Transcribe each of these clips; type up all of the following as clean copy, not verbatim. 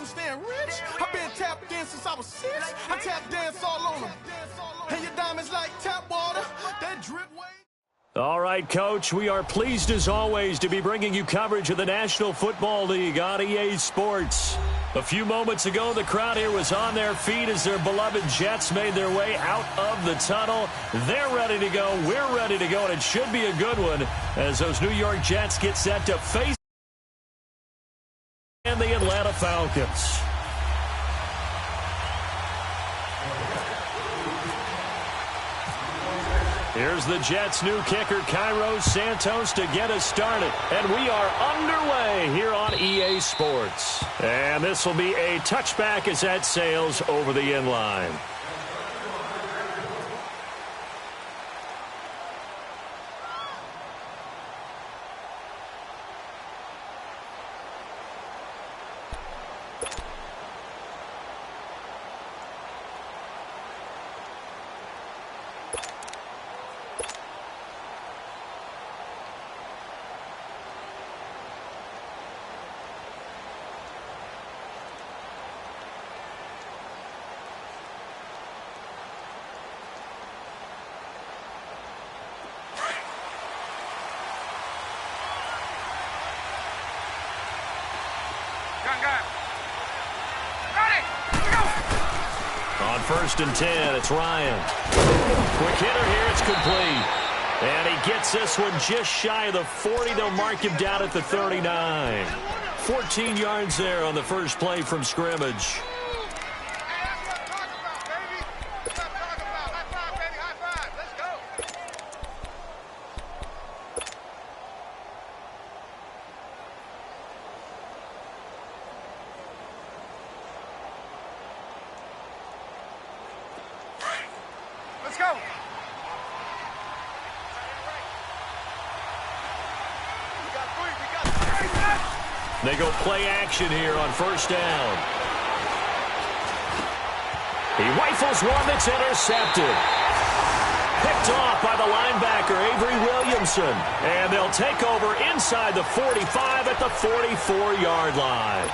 from staying rich. I've been tapped in since I was 6. I tap dance all on them. And your diamonds like tap water. That drip wave. All right, Coach, we are pleased as always to be bringing you coverage of the National Football League on EA Sports. A few moments ago, the crowd here was on their feet as their beloved Jets made their way out of the tunnel. They're ready to go. We're ready to go, and it should be a good one as those New York Jets get set to face the Atlanta Falcons. Here's the Jets' new kicker, Cairo Santos, to get us started. And we are underway here on EA Sports. And this will be a touchback as that sails over the end line. On 1st and 10, it's Ryan. Quick hitter here, it's complete. And he gets this one just shy of the 40. They'll mark him down at the 39. 14 yards there on the first play from scrimmage. They go play action here on 1st down. He rifles one that's intercepted. Picked off by the linebacker, Avery Williamson. And they'll take over inside the 45 at the 44-yard line.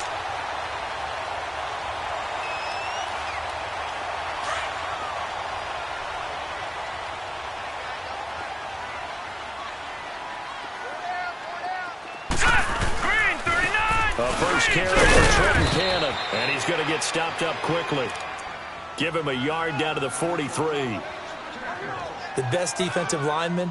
First carry for Trenton Cannon, and he's going to get stopped up quickly. Give him a yard down to the 43. The best defensive linemen,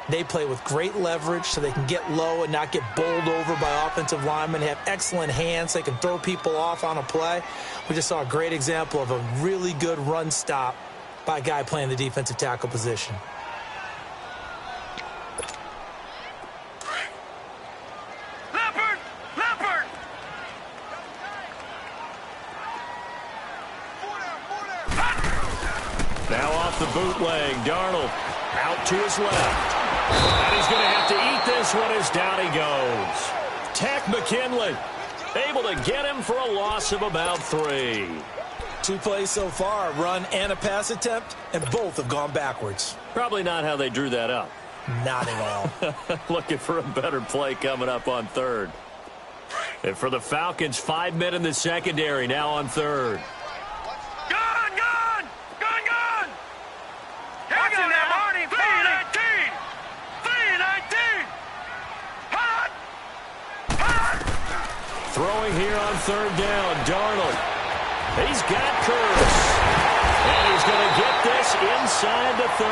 they play with great leverage so they can get low and not get bowled over by offensive linemen. They have excellent hands. They can throw people off on a play. We just saw a great example of a really good run stop by a guy playing the defensive tackle position. Now off the bootleg, Darnold out to his left. And he's going to have to eat this one as down he goes. Takk McKinley able to get him for a loss of about 3. 2 plays so far, a run and a pass attempt, and both have gone backwards. Probably not how they drew that up. Not at all. Looking for a better play coming up on 3rd. And for the Falcons, 5 men in the secondary now on 3rd. Throwing here on 3rd down, Darnold. He's got Curtis. And he's going to get this inside the 30.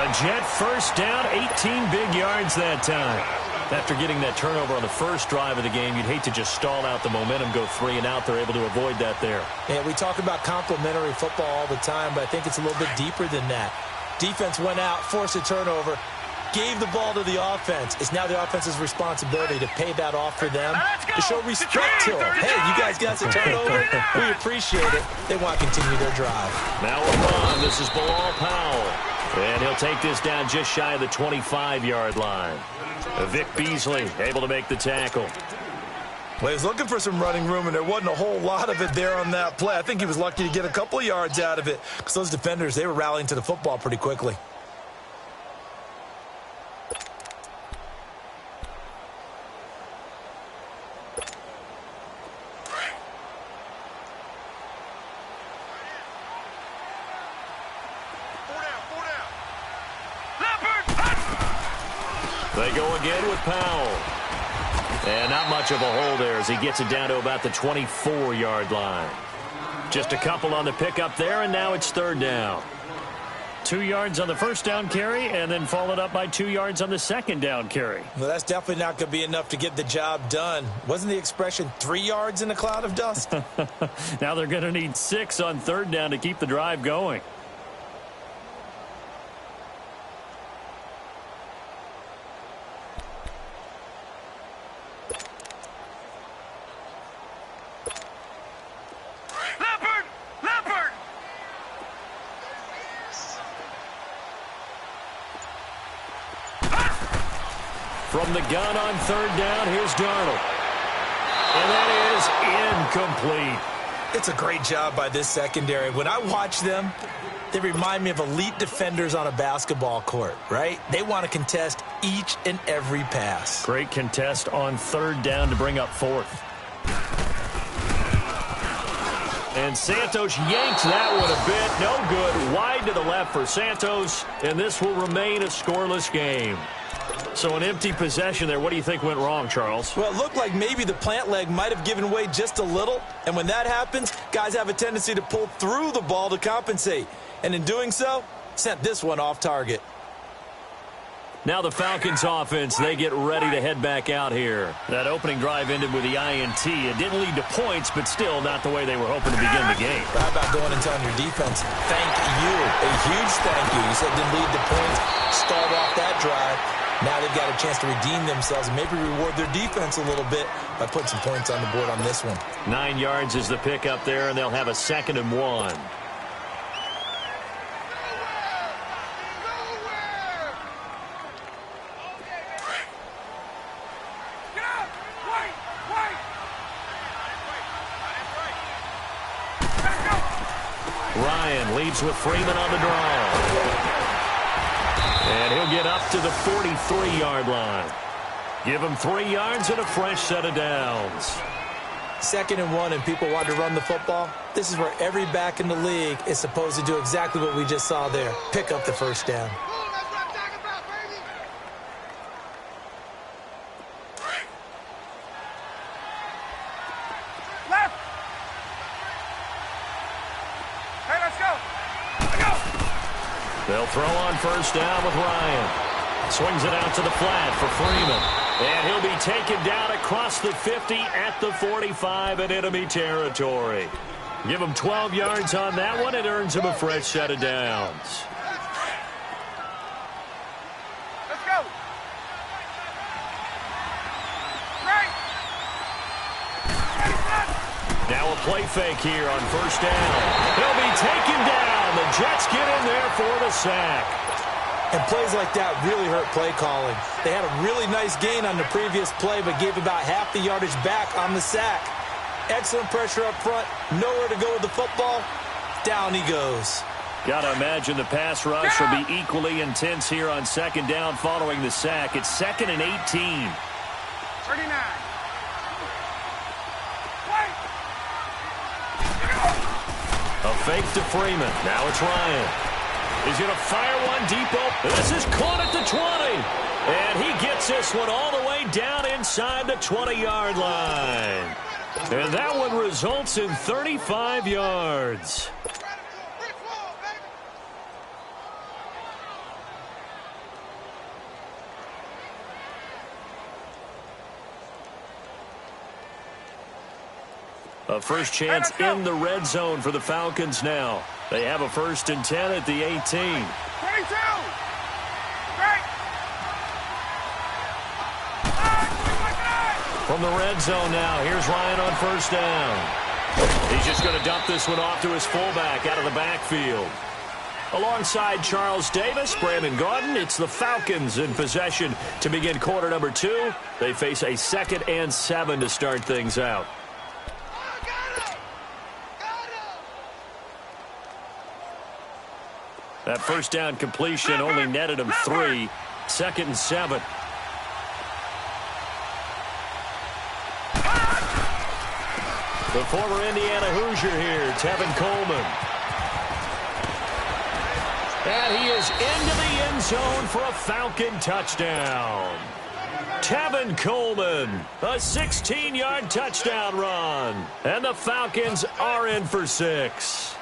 A Jet first down, 18 big yards that time. After getting that turnover on the first drive of the game, you'd hate to just stall out the momentum, go 3 and out. They're able to avoid that there. Yeah, we talk about complementary football all the time, but I think it's a little bit deeper than that. Defense went out, forced a turnover, gave the ball to the offense. It's now the offense's responsibility to pay that off for them, to show respect to them. Hey, you guys got the turnover. We appreciate it. They want to continue their drive. Now we're on. This is Bilal Powell. And he'll take this down just shy of the 25-yard line. Vic Beasley able to make the tackle. Well, he was looking for some running room, and there wasn't a whole lot of it there on that play. I think he was lucky to get a couple of yards out of it because those defenders, they were rallying to the football pretty quickly. They go again with Powell. And not much of a hole there as he gets it down to about the 24-yard line. Just a couple on the pickup there, and now it's third down. 2 yards on the first down carry, and then followed up by 2 yards on the second down carry. Well, that's definitely not going to be enough to get the job done. Wasn't the expression 3 yards in a cloud of dust? Now they're going to need 6 on third down to keep the drive going. From the gun on third down, here's Darnold. And that is incomplete. It's a great job by this secondary. When I watch them, they remind me of elite defenders on a basketball court, right? They want to contest each and every pass. Great contest on third down to bring up fourth. And Santos yanks that one a bit. No good. Wide to the left for Santos. And this will remain a scoreless game. So an empty possession there. What do you think went wrong, Charles? Well, it looked like maybe the plant leg might have given way just a little. And when that happens, guys have a tendency to pull through the ball to compensate. And in doing so, sent this one off target. Now the Falcons offense, they get ready to head back out here. That opening drive ended with the INT. It didn't lead to points, but still not the way they were hoping to begin the game. How about going and telling your defense, thank you, a huge thank you. You said didn't lead to points, start off that drive. Now they've got a chance to redeem themselves and maybe reward their defense a little bit by putting some points on the board on this one. 9 yards is the pickup there, and they'll have a 2nd and 1. Ryan leads with Freeman on the draw. And he'll get up to the 43-yard line. Give him 3 yards and a fresh set of downs. 2nd and 1 and people want to run the football. This is where every back in the league is supposed to do exactly what we just saw there. Pick up the first down. They'll throw on first down with Ryan. Swings it out to the flat for Freeman. And he'll be taken down across the 50 at the 45 in enemy territory. Give him 12 yards on that one. It earns him a fresh set of downs. Let's go. Right. Now a play fake here on first down. He'll be taken down. The Jets get in there for the sack. And plays like that really hurt play calling. They had a really nice gain on the previous play, but gave about half the yardage back on the sack. Excellent pressure up front. Nowhere to go with the football. Down he goes. Got to imagine the pass rush will be equally intense here on second down following the sack. It's 2nd and 18. 39. A fake to Freeman. Now it's Ryan. He's going to fire one deep open. This is caught at the 20. And he gets this one all the way down inside the 20-yard line. And that one results in 35 yards. A first chance in the red zone for the Falcons now. They have a 1st and 10 at the 18. 22. Right. From the red zone now, here's Ryan on first down. He's just going to dump this one off to his fullback out of the backfield. Alongside Charles Davis, Brandon Gaudin, it's the Falcons in possession to begin quarter number 2. They face a 2nd and 7 to start things out. That first down completion only netted him 3. 2nd and 7. The former Indiana Hoosier here, Tevin Coleman. And he is into the end zone for a Falcon touchdown. Tevin Coleman, a 16-yard touchdown run. And the Falcons are in for 6.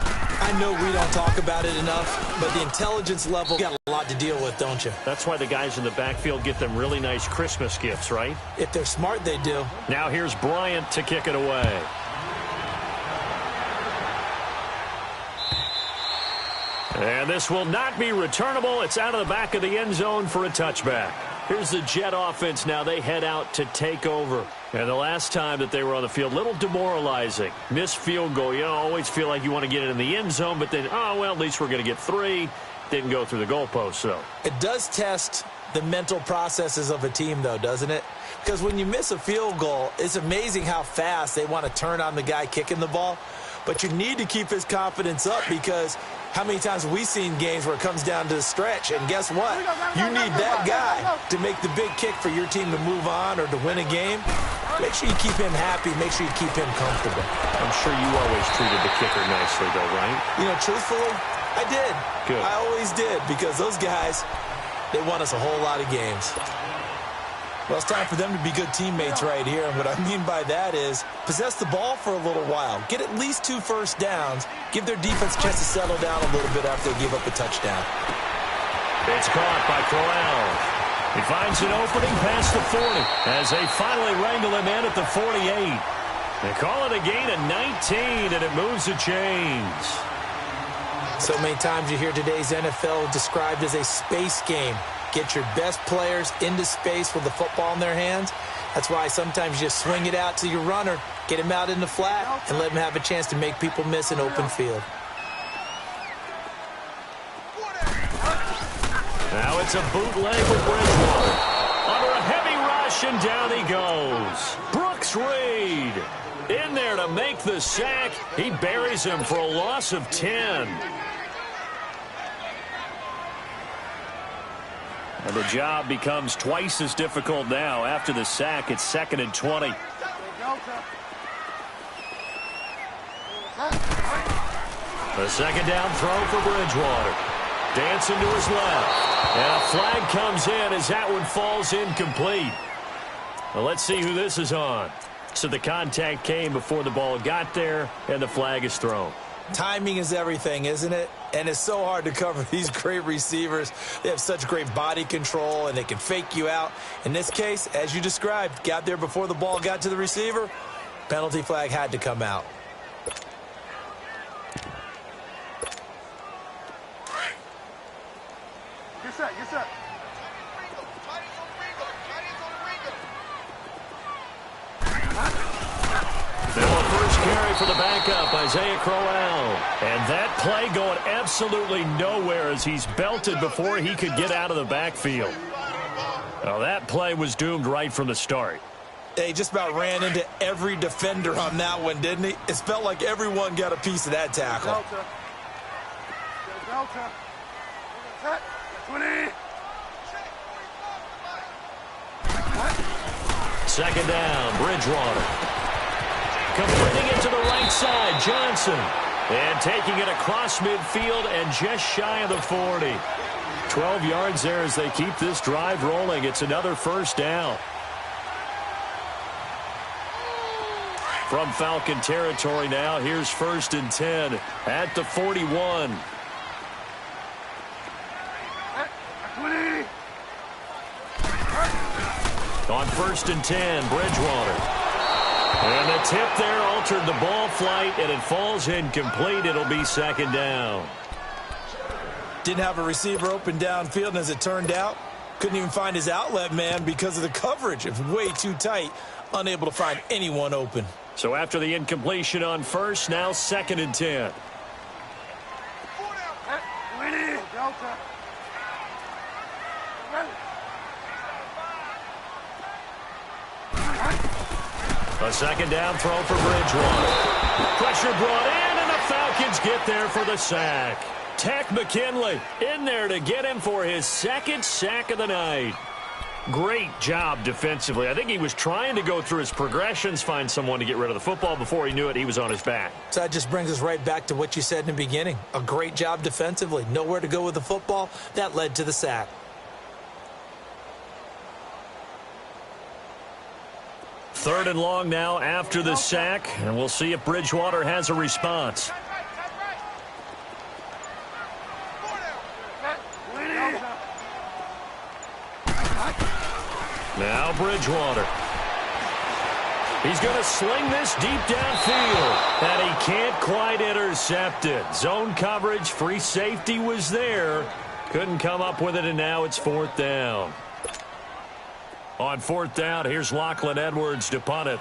I know we don't talk about it enough, but the intelligence level, you got a lot to deal with, don't you? That's why the guys in the backfield get them really nice Christmas gifts, right? If they're smart, they do. Now here's Bryant to kick it away. And this will not be returnable. It's out of the back of the end zone for a touchback. Here's the Jet offense now. They head out to take over. And the last time that they were on the field, a little demoralizing. Missed field goal. You always feel like you want to get it in the end zone, but then, oh, well, at least we're going to get 3. Didn't go through the goalpost, so. It does test the mental processes of a team, though, doesn't it? Because when you miss a field goal, it's amazing how fast they want to turn on the guy kicking the ball. But you need to keep his confidence up because how many times have we seen games where it comes down to the stretch, and guess what? You need that guy to make the big kick for your team to move on or to win a game. Make sure you keep him happy. Make sure you keep him comfortable. I'm sure you always treated the kicker nicely, though, right? You know, truthfully, I did. Good. I always did because those guys, they won us a whole lot of games. Well, it's time for them to be good teammates right here, and what I mean by that is possess the ball for a little while, get at least 2 first downs, give their defense a chance to settle down a little bit after they give up a touchdown. It's caught by Corral. He finds an opening past the 40 as they finally wrangle him in at the 48. They call it a gain of 19, and it moves the chains. So many times you hear today's NFL described as a space game. Get your best players into space with the football in their hands. That's why sometimes you just swing it out to your runner, get him out in the flat, and let him have a chance to make people miss an open field. Now it's a bootleg with Bridgewater. Under a heavy rush, and down he goes. Brooks Reed in there to make the sack. He buries him for a loss of 10. And the job becomes twice as difficult now. After the sack, it's 2nd and 20. The second down throw for Bridgewater. Dancing to his left. And a flag comes in as that one falls incomplete. Well, let's see who this is on. So the contact came before the ball got there, and the flag is thrown. Timing is everything, isn't it? And it's so hard to cover these great receivers. They have such great body control, and they can fake you out. In this case, as you described, got there before the ball got to the receiver. Penalty flag had to come out. Get set, get set. Now first carry for the backup, Isaiah Crowell. And that play going absolutely nowhere as he's belted before he could get out of the backfield. Well, that play was doomed right from the start. He just about ran into every defender on that one, didn't he? It felt like everyone got a piece of that tackle. Delta. Delta. Set. 20. Second down, Bridgewater. Completing it to the right side, Johnson. And taking it across midfield and just shy of the 40. 12 yards there as they keep this drive rolling. It's another first down. From Falcon territory now, here's 1st and 10 at the 41. 20. On 1st and 10, Bridgewater. And the tip there altered the ball flight, and it falls incomplete. It'll be 2nd down. Didn't have a receiver open downfield, and as it turned out, couldn't even find his outlet man because of the coverage. It was way too tight, unable to find anyone open. So after the incompletion on 1st, now 2nd and 10. 20. Delta. A 2nd down throw for Bridgewater. Pressure brought in, and the Falcons get there for the sack. Takk McKinley in there to get him for his 2nd sack of the night. Great job defensively. I think he was trying to go through his progressions, find someone to get rid of the football. Before he knew it, he was on his back. So that just brings us right back to what you said in the beginning. A great job defensively. Nowhere to go with the football. That led to the sack. Third and long now after the sack, and we'll see if Bridgewater has a response. Now Bridgewater. He's going to sling this deep downfield, and he can't quite intercept it. Zone coverage, free safety was there. Couldn't come up with it, and now it's fourth down. On fourth down, here's Lachlan Edwards to punt it.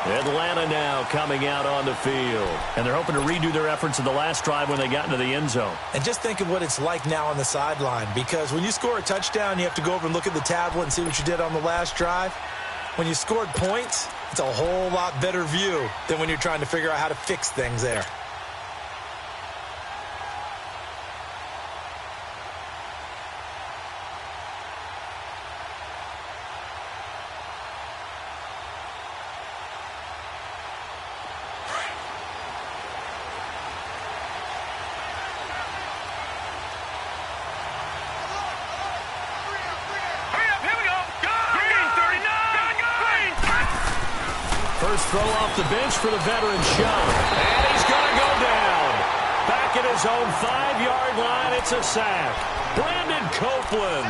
Atlanta now coming out on the field. And they're hoping to redo their efforts in the last drive when they got into the end zone. And just think of what it's like now on the sideline, because when you score a touchdown, you have to go over and look at the tablet and see what you did on the last drive. When you scored points, it's a whole lot better view than when you're trying to figure out how to fix things there. Throw off the bench for the veteran Shaw. And he's going to go down. Back at his own 5-yard line, it's a sack. Brandon Copeland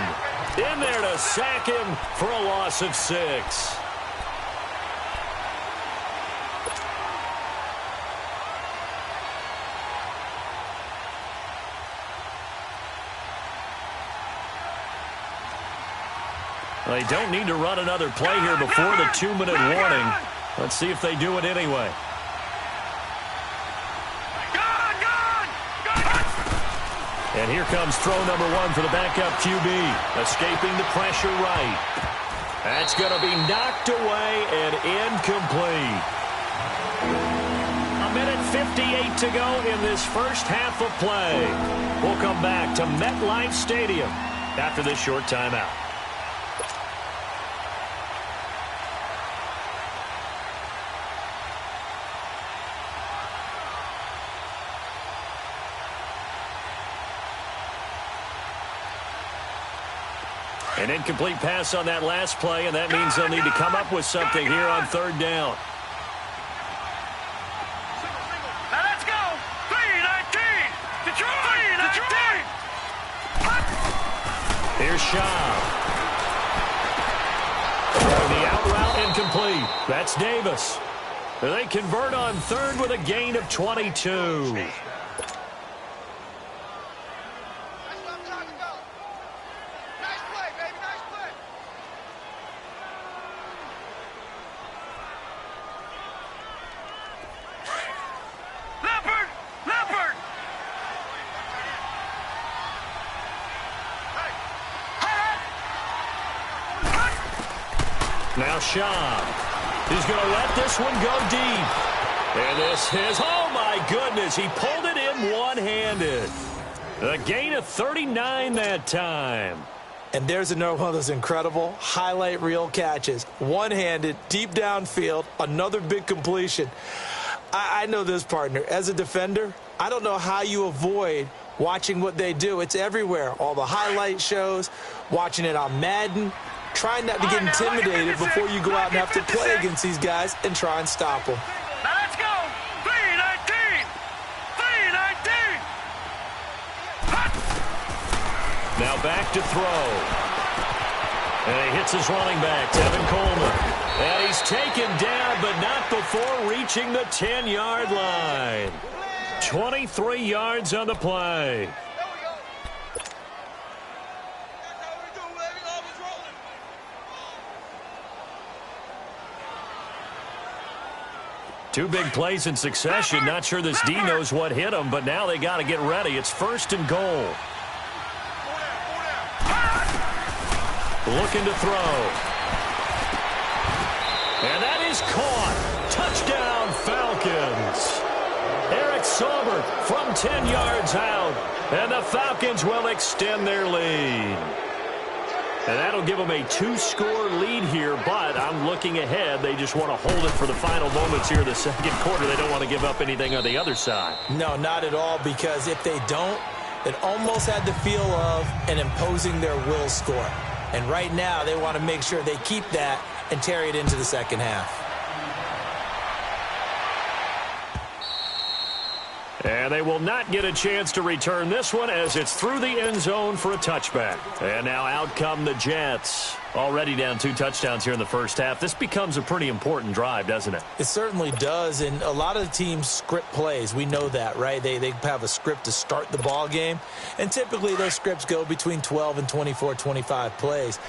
in there to sack him for a loss of 6. They don't need to run another play here before the 2-minute warning. Let's see if they do it anyway. And here comes throw number 1 for the backup QB. Escaping the pressure right. That's going to be knocked away and incomplete. 1:58 to go in this first half of play. We'll come back to MetLife Stadium after this short timeout. An incomplete pass on that last play, and that means they'll need to come up with something here on third down. Now let's go. 3-19. Detroit. Here's Shaw. The out route incomplete. That's Davis. They convert on third with a gain of 22. Now Shaw. He's going to let this one go deep. And this is, oh my goodness, he pulled it in one-handed. A gain of 39 that time. And there's another one of those incredible highlight reel catches. One-handed, deep downfield, another big completion. I know this, partner. As a defender, I don't know how you avoid watching what they do. It's everywhere. All the highlight shows, watching it on Madden. Trying not to get intimidated before you go out and have to play against these guys and try and stop them. Now let's go. 3-19. Now back to throw. And he hits his running back, Tevin Coleman. And he's taken down, but not before reaching the 10-yard line. 23 yards on the play. Two big plays in succession. Not sure this D knows what hit him, but now they got to get ready. It's first and goal. looking to throw. And that is caught. Touchdown, Falcons. Eric Saubert from 10 yards out. And the Falcons will extend their lead. And that'll give them a 2-score lead here, but I'm looking ahead. They just want to hold it for the final moments here in the second quarter. They don't want to give up anything on the other side. No, not at all, because if they don't, it almost had the feel of an imposing their will score. And right now, they want to make sure they keep that and carry it into the second half. And they will not get a chance to return this one as it's through the end zone for a touchback. And now out come the Jets. Already down 2 touchdowns here in the first half. This becomes a pretty important drive, doesn't it? It certainly does, and a lot of the teams script plays. We know that, right? They have a script to start the ball game, and typically those scripts go between 12 and 24, 25 plays.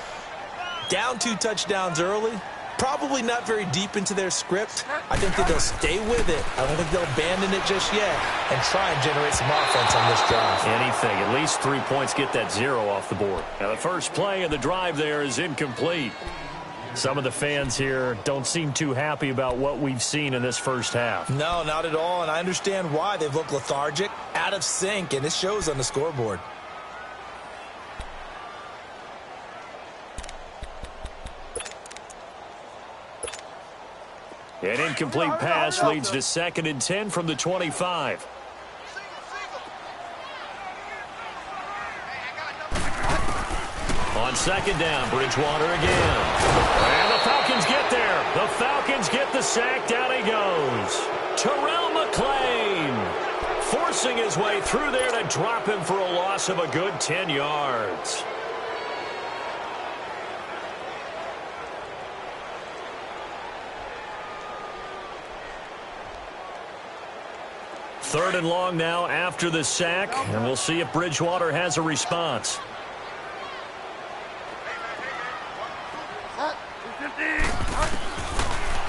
Down 2 touchdowns early, probably not very deep into their script. I think that they'll stay with it. I don't think they'll abandon it just yet and try and generate some offense on this drive. Anything. At least 3 points, get that 0 off the board. Now the first play of the drive there is incomplete. Some of the fans here don't seem too happy about what we've seen in this first half. No, not at all, and I understand why. They've looked lethargic, out of sync, and it shows on the scoreboard. An incomplete pass leads to 2nd and 10 from the 25. On 2nd down, Bridgewater again. And the Falcons get there. The Falcons get the sack. Down he goes. Terrell McClain forcing his way through there to drop him for a loss of a good 10 yards. Third and long now after the sack, and we'll see if Bridgewater has a response.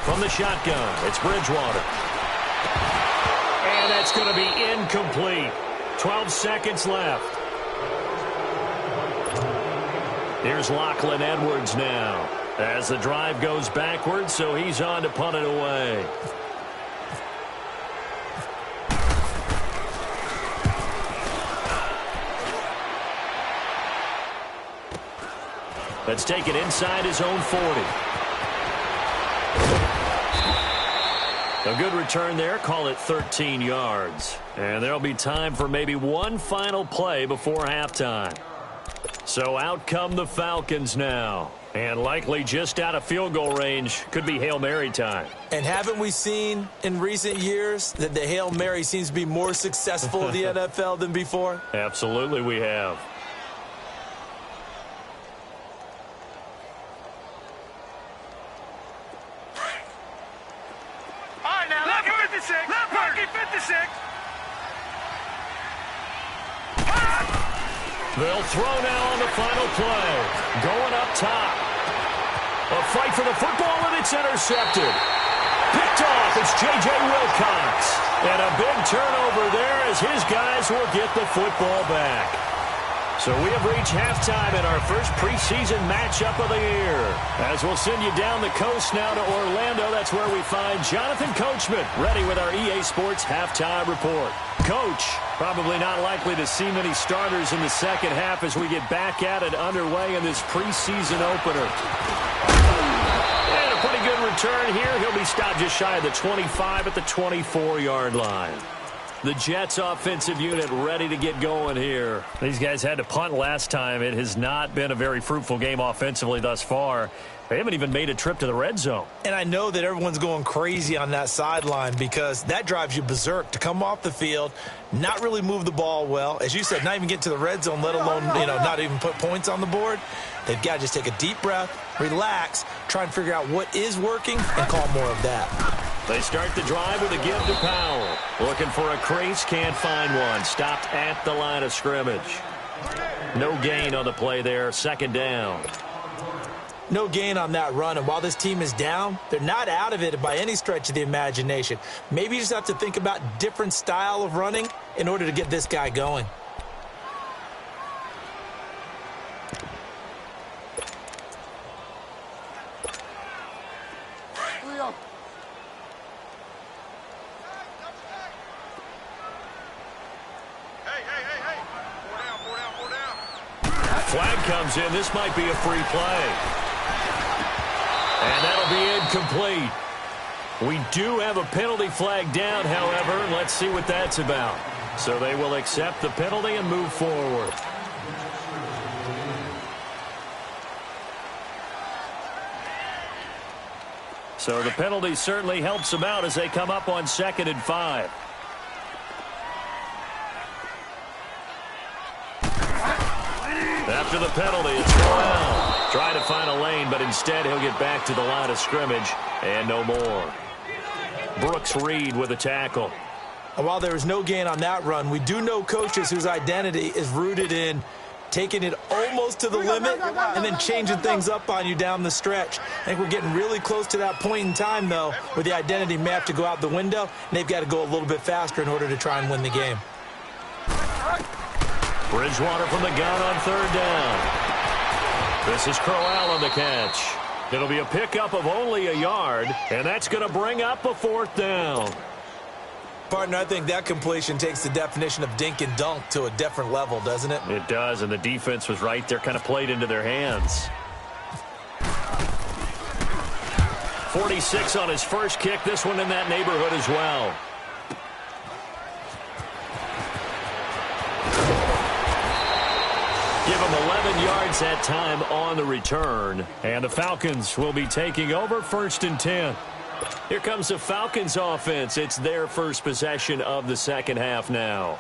From the shotgun, it's Bridgewater. And that's going to be incomplete. 12 seconds left. Here's Lachlan Edwards now as the drive goes backwards, so he's on to punt it away. Let's take it inside his own 40. A good return there. Call it 13 yards. And there'll be time for maybe one final play before halftime. So out come the Falcons now. And likely just out of field goal range. Could be Hail Mary time. And haven't we seen in recent years that the Hail Mary seems to be more successful in the NFL than before? Absolutely we have. They'll throw now on the final play. Going up top. A fight for the football, and it's intercepted. Picked off. It's J.J. Wilcox. And a big turnover there as his guys will get the football back. So we have reached halftime in our first preseason matchup of the year. As we'll send you down the coast now to Orlando, that's where we find Jonathan Coachman ready with our EA Sports halftime report. Coach, probably not likely to see many starters in the second half as we get back at it underway in this preseason opener. And a pretty good return here. He'll be stopped just shy of the 25 at the 24-yard line. The Jets offensive unit ready to get going here. These guys had to punt last time. It has not been a very fruitful game offensively thus far. They haven't even made a trip to the red zone. And I know that everyone's going crazy on that sideline because that drives you berserk to come off the field, not really move the ball well. As you said, not even get to the red zone, let alone, not even put points on the board. They've got to just take a deep breath, relax, try and figure out what is working, and call more of that. They start the drive with a give to Powell. Looking for a crease, can't find one. Stopped at the line of scrimmage. No gain on the play there, second down. No gain on that run, and while this team is down, they're not out of it by any stretch of the imagination. Maybe you just have to think about different style of running in order to get this guy going. Flag comes in. This might be a free play. And that'll be incomplete. We do have a penalty flag down, however. Let's see what that's about. So they will accept the penalty and move forward. So the penalty certainly helps them out as they come up on 2nd and 5. After the penalty, it's Corral. Trying to find a lane, but instead he'll get back to the line of scrimmage and no more. Brooks Reed with a tackle. And while there was no gain on that run, we do know coaches whose identity is rooted in taking it almost to the limit and then changing things up on you down the stretch. I think we're getting really close to that point in time, though, where the identity may have to go out the window, and they've got to go a little bit faster in order to try and win the game. Bridgewater from the gun on 3rd down. This is Corral on the catch. It'll be a pickup of only a yard, and that's going to bring up a 4th down. Partner, I think that completion takes the definition of dink and dunk to a different level, doesn't it? It does, and the defense was right there, kind of played into their hands. 46 on his first kick. This one in that neighborhood as well. Give him 11 yards that time on the return. And the Falcons will be taking over 1st and 10. Here comes the Falcons offense. It's their first possession of the second half now.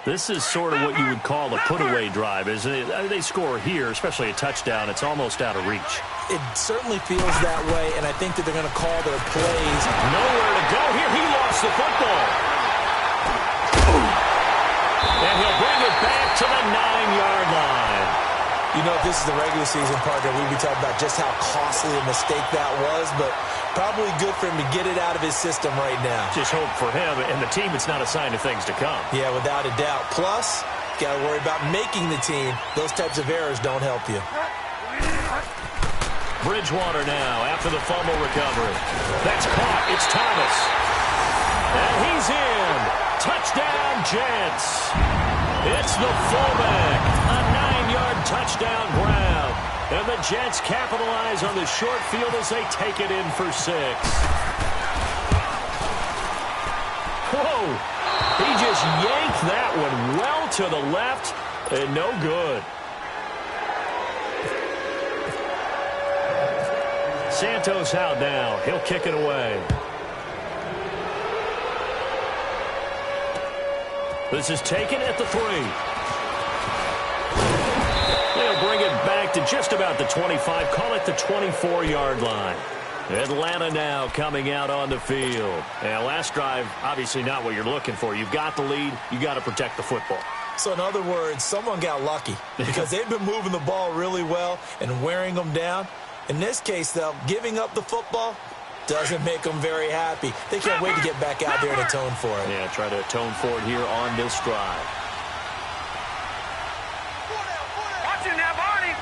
This is sort of what you would call a put-away drive, isn't it? They score here, especially a touchdown. It's almost out of reach. It certainly feels that way, and I think that they're going to call their plays. Nowhere to go here. He lost the football. And he'll bring it back to the 9-yard line. You know, if this is the regular season, partner, we'd be talking about just how costly a mistake that was, but probably good for him to get it out of his system right now. Just hope for him and the team it's not a sign of things to come. Yeah, without a doubt. Plus, got to worry about making the team. Those types of errors don't help you. Bridgewater now after the fumble recovery. That's caught. It's Thomas. And he's in. Touchdown, Jets. It's the fullback. A 9-yard touchdown grab. And the Jets capitalize on the short field as they take it in for 6. Whoa. He just yanked that one well to the left and no good. Santos out now. He'll kick it away. This is taken at the 3. They'll bring it back to just about the 25. Call it the 24-yard line. Atlanta now coming out on the field. And last drive, obviously not what you're looking for. You've got the lead. You've got to protect the football. So in other words, someone got lucky because they've been moving the ball really well and wearing them down. In this case, though, giving up the football doesn't make them very happy. They can't wait to get back out there and atone for it. Yeah, try to atone for it here on this drive. Watch it now, Barney!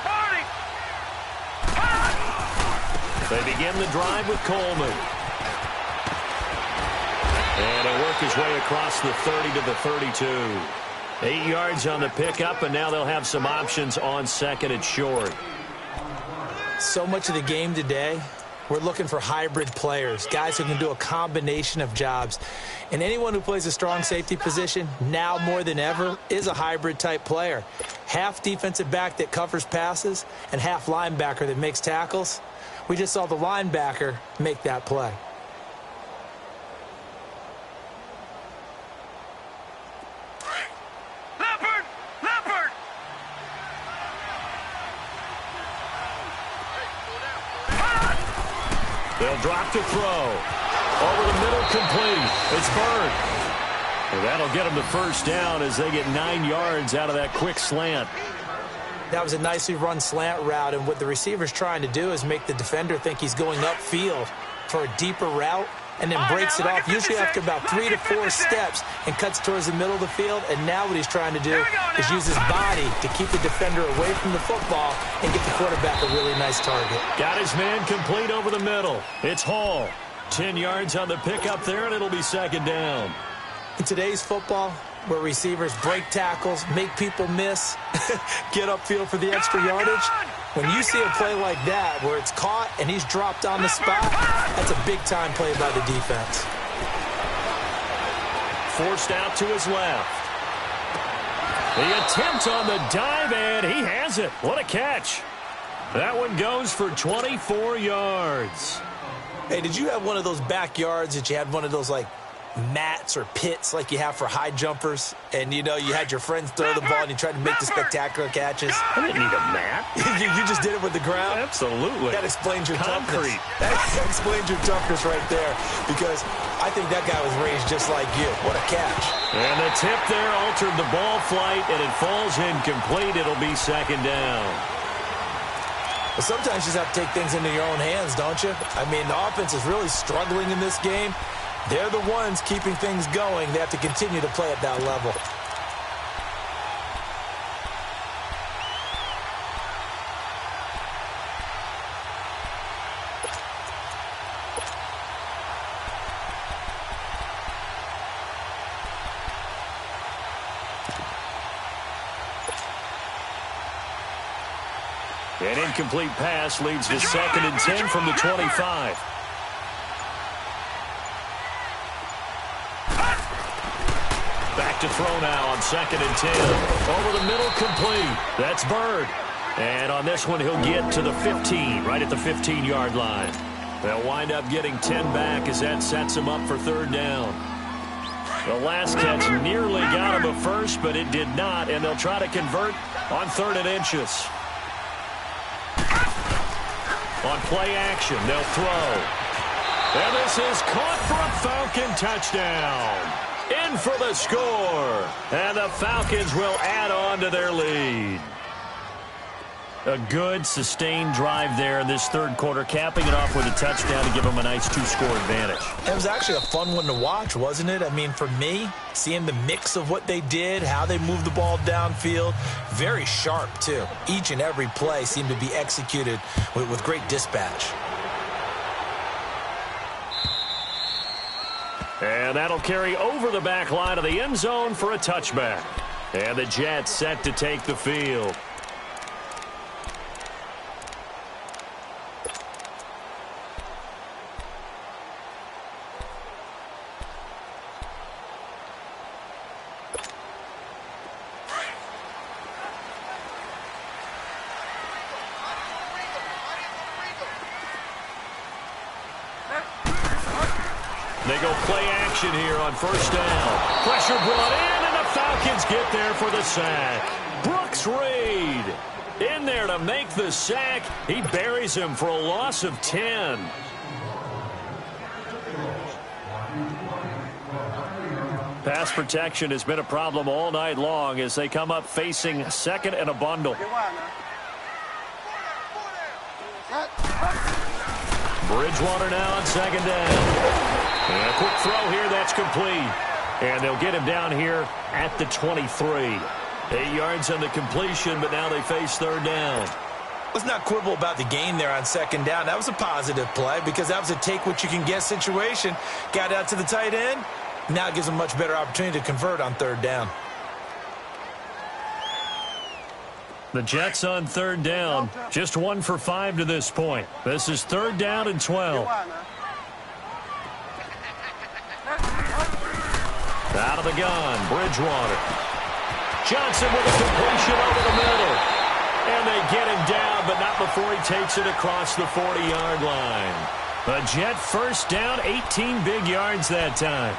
They begin the drive with Coleman. And he'll work his way across the 30 to the 32. 8 yards on the pickup, and now they'll have some options on 2nd and short. So much of the game today, we're looking for hybrid players, guys who can do a combination of jobs. And anyone who plays a strong safety position, now more than ever, is a hybrid-type player. Half defensive back that covers passes and half linebacker that makes tackles. We just saw the linebacker make that play. They'll drop to throw. Over the middle, complete. It's Bird. And that'll get them the first down as they get 9 yards out of that quick slant. That was a nicely run slant route, and what the receiver's trying to do is make the defender think he's going upfield for a deeper route and then breaks it off, usually after about 3 to 4 steps, and cuts towards the middle of the field. And now what he's trying to do is use his body to keep the defender away from the football and get the quarterback a really nice target. Got his man complete over the middle. It's Hall. 10 yards on the pickup there, and it'll be 2nd down. In today's football, where receivers break tackles, make people miss, get upfield for the extra yardage, when you see a play like that where it's caught and he's dropped on the spot, that's a big-time play by the defense. Forced out to his left. The attempt on the dive, and he has it. What a catch. That one goes for 24 yards. Hey, did you have one of those backyards that you had one of those, like, mats or pits like you have for high jumpers, and you know you had your friends throw the ball and you tried to make the spectacular catches? I didn't need a mat. you just did it with the ground? Absolutely. That explains your concrete. Toughness. That explains your toughness right there, because I think that guy was raised just like you. What a catch. And the tip there altered the ball flight, and it falls incomplete. It'll be second down. But sometimes you just have to take things into your own hands, don't you? I mean, the offense is really struggling in this game. They're the ones keeping things going. They have to continue to play at that level. An incomplete pass leads to 2nd and 10 from the 25. Back to throw now on 2nd and 10. Over the middle, complete. That's Bird. And on this one, he'll get to the 15, right at the 15-yard line. They'll wind up getting 10 back as that sets them up for 3rd down. The last catch nearly got him a first, but it did not, and they'll try to convert on 3rd and inches. On play action, they'll throw. And this is caught for a Falcon touchdown. In for the score. And the Falcons will add on to their lead. A good, sustained drive there in this 3rd quarter, capping it off with a touchdown to give them a nice 2-score advantage. It was actually a fun one to watch, wasn't it? I mean, for me, seeing the mix of what they did, how they moved the ball downfield, very sharp, too. Each and every play seemed to be executed with great dispatch. And that'll carry over the back line of the end zone for a touchback. And the Jets set to take the field. They go play action here on 1st down. Pressure brought in, and the Falcons get there for the sack. Brooks Reed in there to make the sack. He buries him for a loss of 10. Pass protection has been a problem all night long as they come up facing 2nd and a bundle. Bridgewater now on 2nd down. And a quick throw here, that's complete. And they'll get him down here at the 23. 8 yards on the completion, but now they face 3rd down. Let's not quibble about the gain there on 2nd down. That was a positive play because that was a take-what-you-can-get situation. Got out to the tight end. Now it gives them a much better opportunity to convert on 3rd down. The Jets on 3rd down, just 1 for 5 to this point. This is 3rd down and 12. Out of the gun, Bridgewater. Johnson with a completion over the middle. And they get him down, but not before he takes it across the 40-yard line. A Jet 1st down, 18 big yards that time.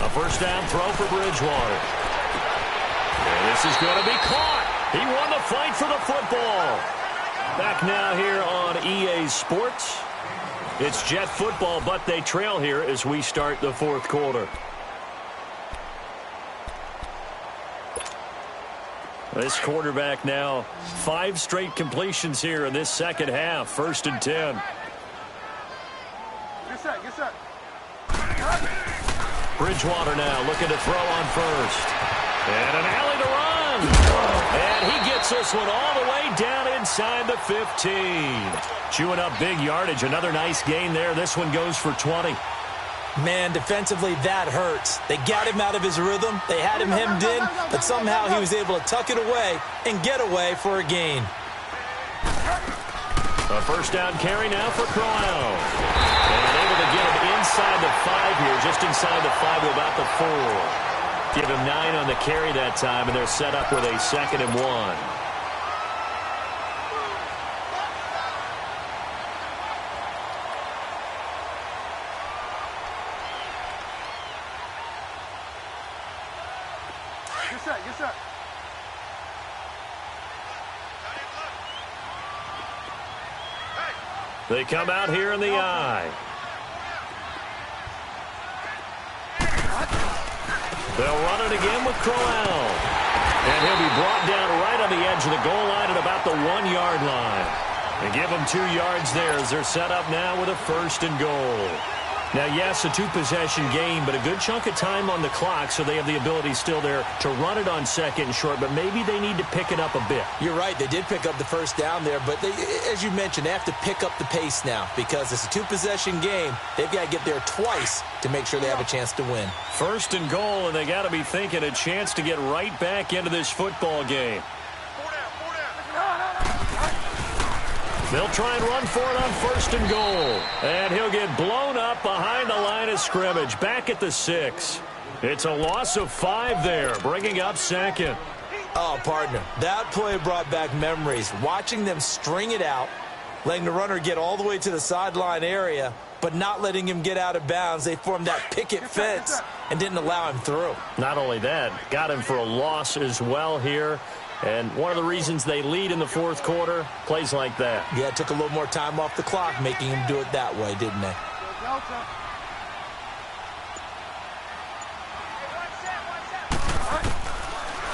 A 1st down throw for Bridgewater. And this is going to be caught. He won the fight for the football. Back now here on EA Sports. It's Jet football, but they trail here as we start the fourth quarter. This quarterback now 5 straight completions here in this second half. 1st and 10. Get set, get set. Bridgewater now looking to throw on first. And an alley to run. And he gets this one all the way down inside the 15. Chewing up big yardage. Another nice gain there. This one goes for 20. Man, defensively, that hurts. They got him out of his rhythm. They had him hemmed in, but somehow he was able to tuck it away and get away for a gain. A first down carry now for Crowell. And able to get him inside the 5 here, just inside the 5 to about the 4. Give him 9 on the carry that time, and they're set up with a 2nd and 1. Get set. They come out here in the eye. They'll run it again with Crowell. And he'll be brought down right on the edge of the goal line at about the 1-yard line. And give them 2 yards there as they're set up now with a 1st and goal. Now, yes, a 2-possession game, but a good chunk of time on the clock, so they have the ability still there to run it on 2nd and short, but maybe they need to pick it up a bit. You're right. They did pick up the first down there, but they, as you mentioned, they have to pick up the pace now because it's a 2-possession game. They've got to get there twice to make sure they have a chance to win. 1st and goal, and they got to be thinking a chance to get right back into this football game. They'll try and run for it on 1st and goal. And he'll get blown up behind the line of scrimmage. Back at the 6. It's a loss of 5 there, bringing up 2nd. Oh, partner, that play brought back memories. Watching them string it out, letting the runner get all the way to the sideline area, but not letting him get out of bounds. They formed that picket fence and didn't allow him through. Not only that, got him for a loss as well here. And one of the reasons they lead in the 4th quarter, plays like that. Yeah, it took a little more time off the clock, making him do it that way, didn't they?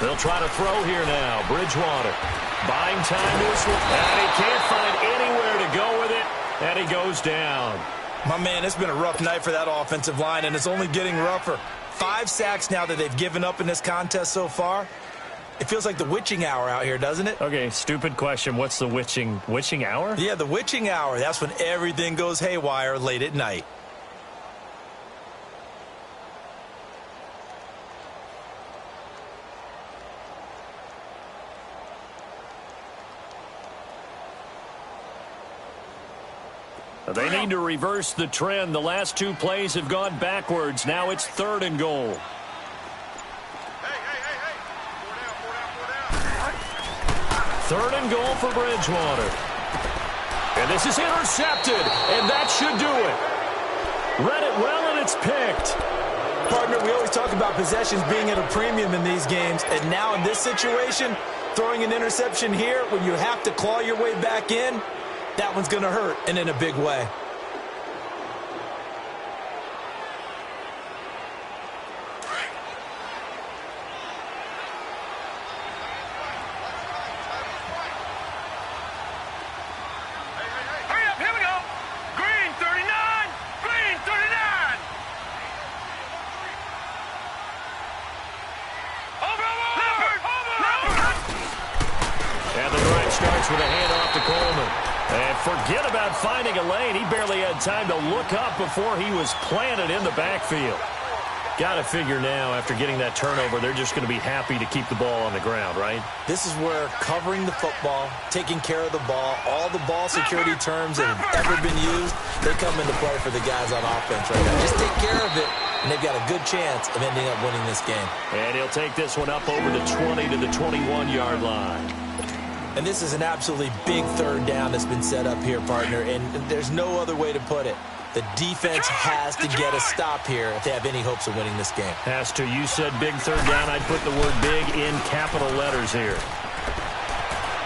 They'll try to throw here now. Bridgewater buying time to his left. And he can't find anywhere to go with it, and he goes down. My man, it's been a rough night for that offensive line, and it's only getting rougher. 5 sacks now that they've given up in this contest so far. It feels like the witching hour out here, doesn't it? Okay, stupid question. What's the witching hour? Yeah, the witching hour. That's when everything goes haywire late at night. They need to reverse the trend. The last 2 plays have gone backwards. Now it's 3rd and goal. Third and goal for Bridgewater. And this is intercepted, and that should do it. Read it well, and it's picked. Partner, we always talk about possessions being at a premium in these games, and now in this situation, throwing an interception here when you have to claw your way back in, that one's going to hurt, and in a big way. With a handoff to Coleman. And forget about finding a lane. He barely had time to look up before he was planted in the backfield. Got to figure now, after getting that turnover, they're just going to be happy to keep the ball on the ground, right? This is where covering the football, taking care of the ball, all the ball security terms that have ever been used, they come into play for the guys on offense right now. Just take care of it, and they've got a good chance of ending up winning this game. And he'll take this one up over the 20 to the 21-yard line. And this is an absolutely big 3rd down that's been set up here, partner, and there's no other way to put it. The defense has to get a stop here if they have any hopes of winning this game. Has to. You said big 3rd down. I'd put the word big in capital letters here.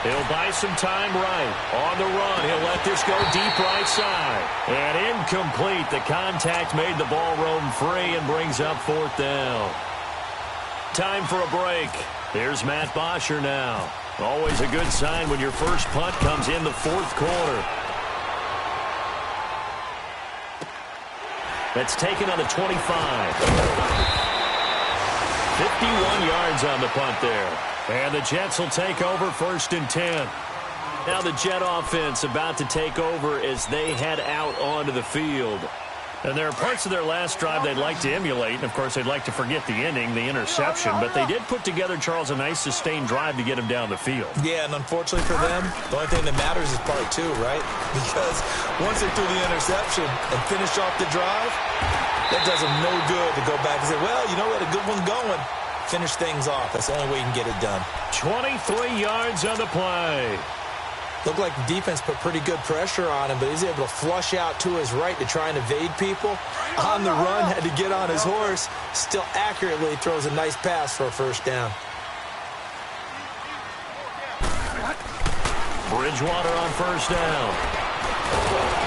He'll buy some time right. On the run, he'll let this go deep right side. And incomplete. The contact made the ball roam free and brings up 4th down. Time for a break. Here's Matt Bosher now. Always a good sign when your first punt comes in the 4th quarter. That's taken on the 25. 51 yards on the punt there. And the Jets will take over 1st and 10. Now the Jet offense about to take over as they head out onto the field. And there are parts of their last drive they'd like to emulate. And, of course, they'd like to forget the ending, the interception. But they did put together, Charles, a nice sustained drive to get him down the field. Yeah, and unfortunately for them, the only thing that matters is part 2, right? Because once they threw the interception and finished off the drive, that does them no good to go back and say, well, you know what, a good one going. Finish things off. That's the only way you can get it done. 23 yards on the play. Looked like the defense put pretty good pressure on him, but he's able to flush out to his right to try and evade people. On the run, had to get on his horse. Still accurately throws a nice pass for a 1st down. Bridgewater on 1st down.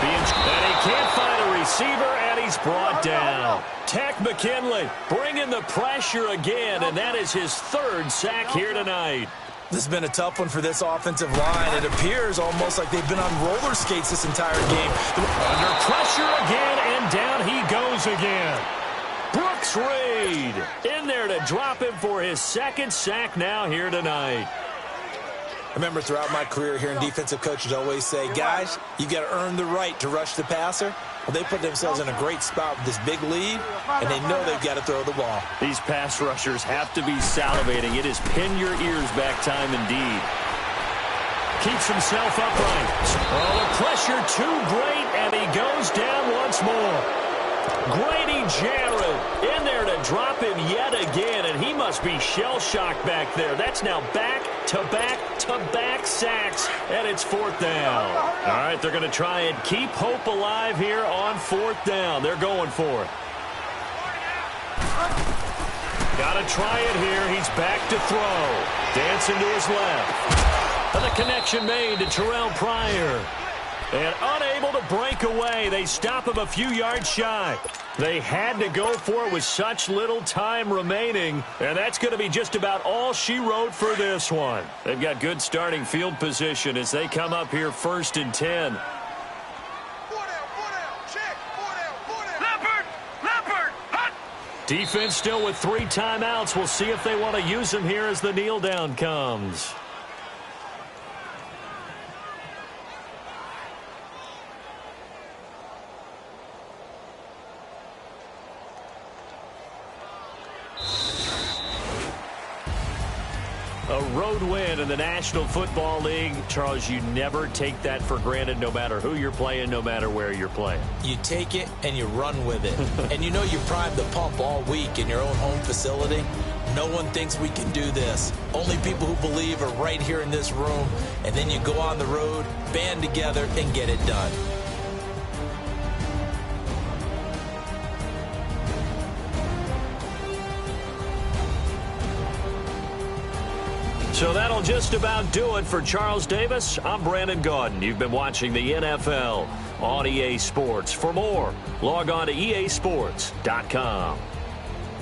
And he can't find a receiver, and he's brought down. Tech McKinley bringing the pressure again, and that is his 3rd sack here tonight. This has been a tough one for this offensive line. It appears almost like they've been on roller skates this entire game. Under pressure again, and down he goes again. Brooks Reed in there to drop him for his 2nd sack now here tonight. I remember throughout my career hearing defensive coaches always say, guys, you got to earn the right to rush the passer. Well, they put themselves in a great spot with this big lead, and they know they've got to throw the ball. These pass rushers have to be salivating. It is pin your ears back time indeed. Keeps himself upright. Oh, the pressure too great, and he goes down once more. Grady Jarrett in there to drop him yet again, and he must be shell-shocked back there. That's now back-to-back-to-back sacks, and it's 4th down. All right, they're going to try and keep hope alive here on 4th down. They're going for it. Got to try it here. He's back to throw. Dancing to his left. And the connection made to Terrell Pryor. And unable to break away. They stop him a few yards shy. They had to go for it with such little time remaining. And that's going to be just about all she wrote for this one. They've got good starting field position as they come up here 1st and 10. Defense still with 3 timeouts. We'll see if they want to use them here as the kneel down comes. A road win in the National Football League. Charles, you never take that for granted no matter who you're playing, no matter where you're playing. You take it and you run with it. And you know you primed the pump all week in your own home facility. No one thinks we can do this. Only people who believe are right here in this room. And then you go on the road, band together, and get it done. So that'll just about do it for Charles Davis. I'm Brandon Gaudin. You've been watching the NFL on EA Sports. For more, log on to easports.com.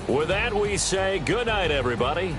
With that, we say good night, everybody.